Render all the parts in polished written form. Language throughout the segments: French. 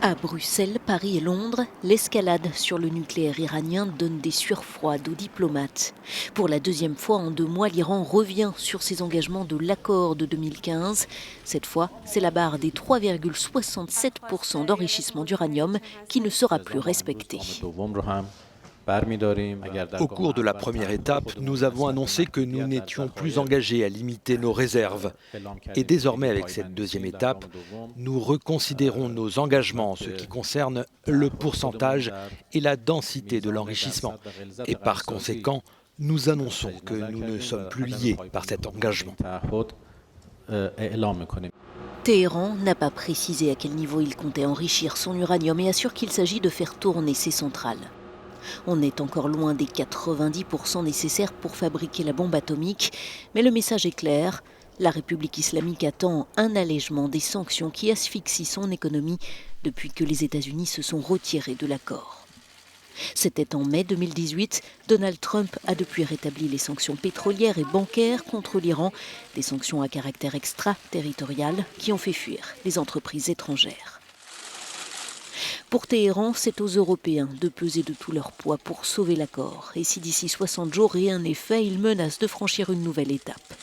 À Bruxelles, Paris et Londres, l'escalade sur le nucléaire iranien donne des sueurs froides aux diplomates. Pour la deuxième fois en 2 mois, l'Iran revient sur ses engagements de l'accord de 2015. Cette fois, c'est la barre des 3,67% d'enrichissement d'uranium qui ne sera plus respectée. Au cours de la première étape, nous avons annoncé que nous n'étions plus engagés à limiter nos réserves. Et désormais, avec cette deuxième étape, nous reconsidérons nos engagements en ce qui concerne le pourcentage et la densité de l'enrichissement. Et par conséquent, nous annonçons que nous ne sommes plus liés par cet engagement. Téhéran n'a pas précisé à quel niveau il comptait enrichir son uranium et assure qu'il s'agit de faire tourner ses centrales. On est encore loin des 90% nécessaires pour fabriquer la bombe atomique, mais le message est clair. La République islamique attend un allègement des sanctions qui asphyxient son économie depuis que les États-Unis se sont retirés de l'accord. C'était en mai 2018. Donald Trump a depuis rétabli les sanctions pétrolières et bancaires contre l'Iran, des sanctions à caractère extraterritorial qui ont fait fuir les entreprises étrangères. Pour Téhéran, c'est aux Européens de peser de tout leur poids pour sauver l'accord. Et si d'ici 60 jours rien n'est fait, ils menacent de franchir une nouvelle étape.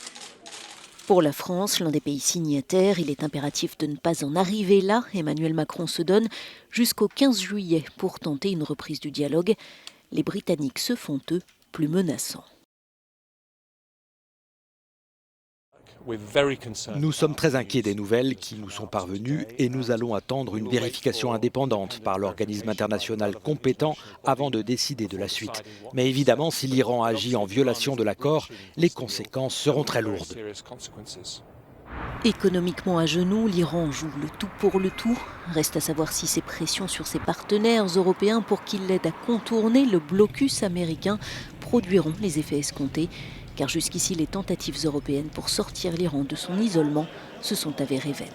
Pour la France, l'un des pays signataires, il est impératif de ne pas en arriver là. Emmanuel Macron se donne jusqu'au 15 juillet pour tenter une reprise du dialogue. Les Britanniques se font, eux, plus menaçants. Nous sommes très inquiets des nouvelles qui nous sont parvenues et nous allons attendre une vérification indépendante par l'organisme international compétent avant de décider de la suite. Mais évidemment, si l'Iran agit en violation de l'accord, les conséquences seront très lourdes. Économiquement à genoux, l'Iran joue le tout pour le tout. Reste à savoir si ces pressions sur ses partenaires européens pour qu'ils l'aident à contourner le blocus américain produiront les effets escomptés. Car jusqu'ici, les tentatives européennes pour sortir l'Iran de son isolement se sont avérées vaines.